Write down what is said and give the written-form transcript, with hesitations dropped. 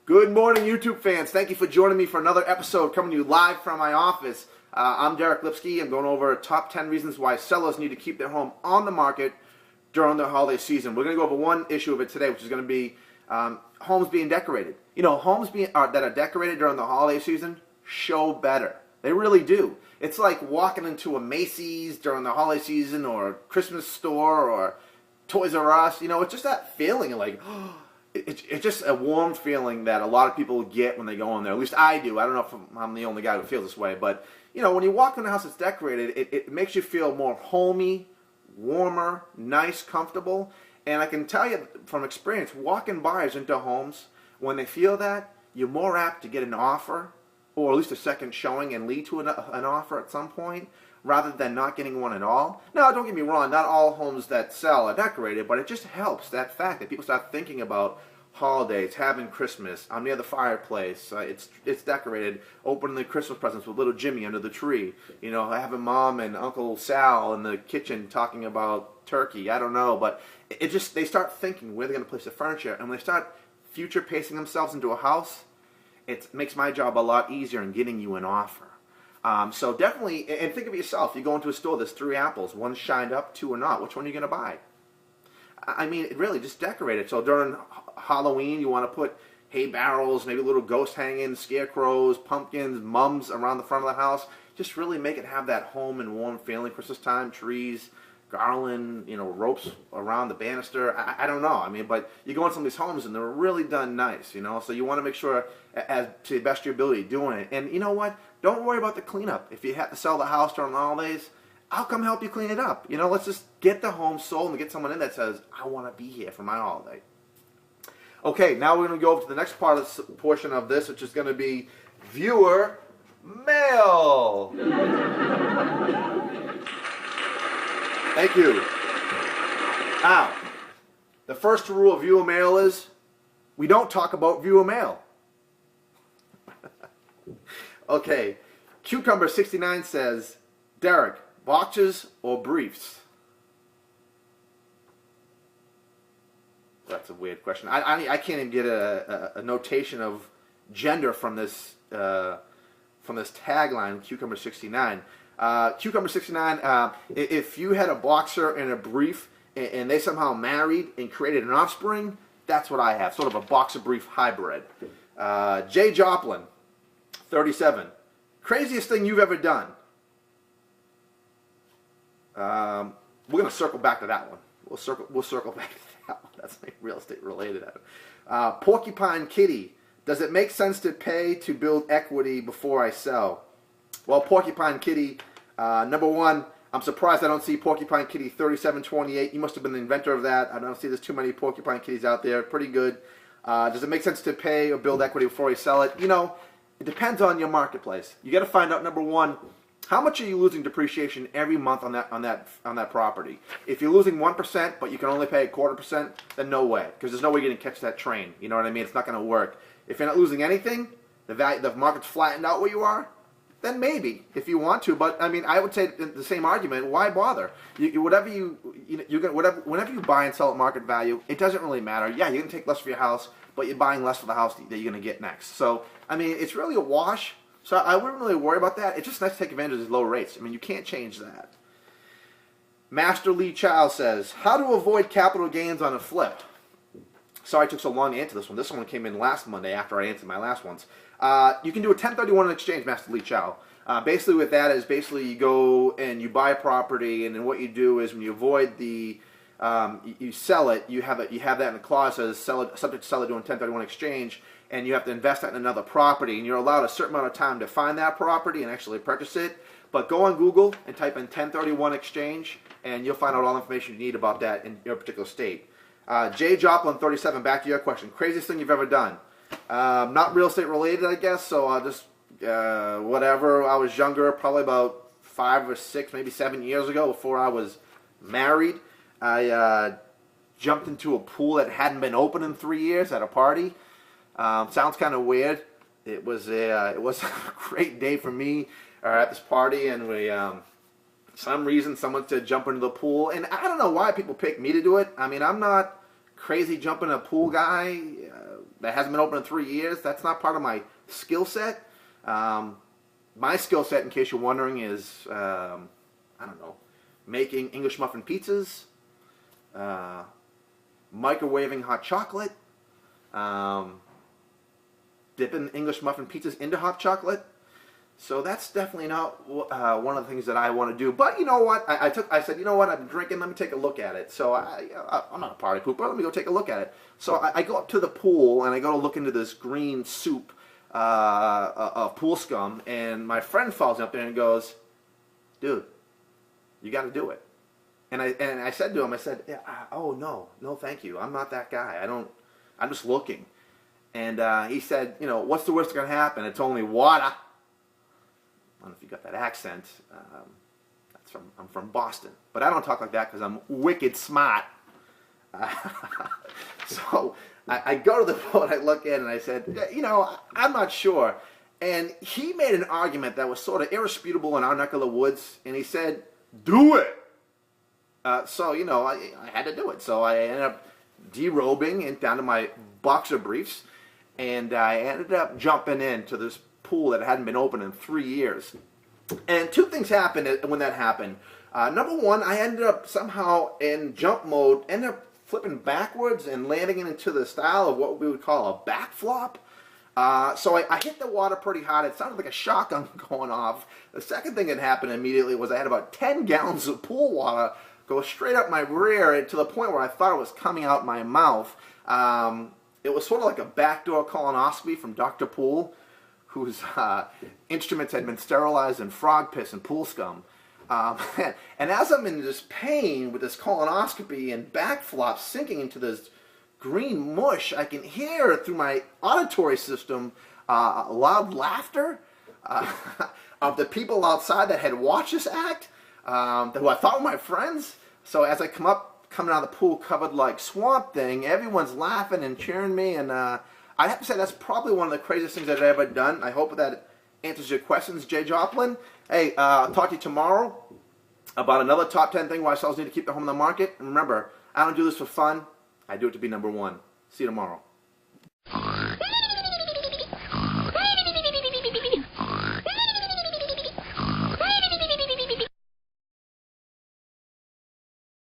Good morning, YouTube fans. Thank you for joining me for another episode coming to you live from my office. I'm Deric Lipski. I'm going over top 10 reasons why sellers need to keep their home on the market during the holiday season. We're going to go over one issue of it today, which is going to be homes being decorated. You know, homes that are decorated during the holiday season show better. They really do. It's like walking into a Macy's during the holiday season or a Christmas store or Toys R Us. You know, it's just that feeling of like, it's just a warm feeling that a lot of people get when they go in there. At least I do. I don't know if I'm the only guy who feels this way. But, you know, when you walk in a house that's decorated, it makes you feel more homey, warmer, nice, comfortable. And I can tell you from experience, walking buyers into homes, when they feel that, you're more apt to get an offer or at least a second showing and lead to an offer at some point, rather than not getting one at all. Now, don't get me wrong, not all homes that sell are decorated, but it just helps, that fact that people start thinking about holidays, having Christmas. I'm near the fireplace. It's decorated, opening the Christmas presents with little Jimmy under the tree. You know, having Mom and Uncle Sal in the kitchen talking about turkey. I don't know, but they start thinking where they're going to place the furniture, and when they start future pacing themselves into a house, it makes my job a lot easier in getting you an offer. So definitely, and think of it yourself. You go into a store, there's 3 apples. One's shined up, 2 are not. Which one are you going to buy? I mean, really, just decorate it. So during Halloween, you want to put hay barrels, maybe little ghost hangings, scarecrows, pumpkins, mums around the front of the house. Just really make it have that home and warm feeling. Christmas time, trees, garland, you know, ropes around the banister. I don't know. I mean, but you go in some of these homes and they're really done nice, you know. So you want to make sure, as to the best of your ability, doing it. And you know what? Don't worry about the cleanup. If you have to sell the house during the holidays, I'll come help you clean it up. You know, let's just get the home sold and get someone in that says, I want to be here for my holiday. Okay, now we're going to go over to the next portion of this, which is going to be viewer mail. Thank you. Now, the first rule of viewer mail is we don't talk about viewer mail. Okay, Cucumber69 says, Deric, boxers or briefs? That's a weird question. I can't even get a notation of gender from this tagline, Cucumber69. Cucumber69, if you had a boxer and a brief and they somehow married and created an offspring, that's what I have, sort of a boxer-brief hybrid. Jay Joplin, 37. Craziest thing you've ever done? We're going to circle back to that one. We'll circle back to that one. That's like real estate related. Porcupine Kitty. Does it make sense to pay to build equity before I sell? Well, Porcupine Kitty, number one, I'm surprised I don't see Porcupine Kitty 3728. You must have been the inventor of that. I don't see there's too many Porcupine Kitties out there. Pretty good. Does it make sense to pay or build equity before you sell it? You know, it depends on your marketplace. You got to find out, number one, how much are you losing depreciation every month on that property? If you're losing 1%, but you can only pay 0.25%, then no way, because there's no way you're going to catch that train. You know what I mean? It's not going to work. If you're not losing anything, the market's flattened out where you are, then maybe if you want to. But I mean, I would say the same argument. Why bother? Whenever you buy and sell at market value, it doesn't really matter. Yeah, you're going to take less for your house, but you're buying less for the house that you're going to get next. So I mean, it's really a wash. So I wouldn't really worry about that. It's just nice to take advantage of these low rates. I mean, you can't change that. Master Lee Child says, how to avoid capital gains on a flip? Sorry it took so long to answer this one. This one came in last Monday after I answered my last ones. You can do a 1031 exchange, Master Lee Chow. Basically what that is, you go and you buy a property, and then what you do is when you avoid the, you sell it, you have that in a clause that says subject to seller doing 1031 exchange, and you have to invest that in another property, and you're allowed a certain amount of time to find that property and actually purchase it. But go on Google and type in 1031 exchange, and you'll find out all the information you need about that in your particular state. Jay Joplin, 37, back to your question. Craziest thing you've ever done? Not real estate related, I guess, so I'll just, whatever. I was younger, probably about 5 or 6, maybe 7 years ago, before I was married. I jumped into a pool that hadn't been open in 3 years at a party. Sounds kind of weird. It was a great day for me at this party, and we some reason someone said jump into the pool, and I don't know why people pick me to do it. I mean, I'm not crazy jumping a pool guy. that hasn't been open in 3 years. That's not part of my skill set. My skill set, in case you're wondering, is, I don't know, making English muffin pizzas, microwaving hot chocolate, dipping English muffin pizzas into hot chocolate. So that's definitely not one of the things that I want to do. But you know what? I said, you know what? I'm drinking. Let me take a look at it. So I'm not a party pooper. Let me go take a look at it. So I go up to the pool and I go to look into this green soup of pool scum. And my friend falls up there and goes, "Dude, you got to do it." And I said to him, I said, yeah, "Oh no, thank you. I'm not that guy. I'm just looking." And he said, "You know, what's the worst that's gonna happen? It's only water." I don't know if you got that accent. I'm from Boston, but I don't talk like that because I'm wicked smart. So I go to the boat, I look in, and I said, you know, I'm not sure. And he made an argument that was sort of irrefutable in our neck of the woods, and he said, "Do it." So, you know, I had to do it. So I ended up derobing and down to my boxer briefs, and I ended up jumping into this pool that hadn't been open in 3 years. And two things happened when that happened. Number one, I ended up somehow in jump mode, ended up flipping backwards and landing into the style of what we would call a backflop. So I hit the water pretty hard. It sounded like a shotgun going off. The second thing that happened immediately was I had about 10 gallons of pool water go straight up my rear to the point where I thought it was coming out my mouth. It was sort of like a backdoor colonoscopy from Dr. Poole, whose instruments had been sterilized in frog piss and pool scum. And as I'm in this pain with this colonoscopy and backflop sinking into this green mush, I can hear through my auditory system loud laughter of the people outside that had watched this act, who I thought were my friends. So as I coming out of the pool covered like Swamp Thing, everyone's laughing and cheering me, and I have to say that's probably one of the craziest things that I've ever done. I hope that answers your questions, Jay Joplin. Hey, I'll talk to you tomorrow about another top 10 thing why sellers need to keep their home on the market. And remember, I don't do this for fun. I do it to be number one. See you tomorrow.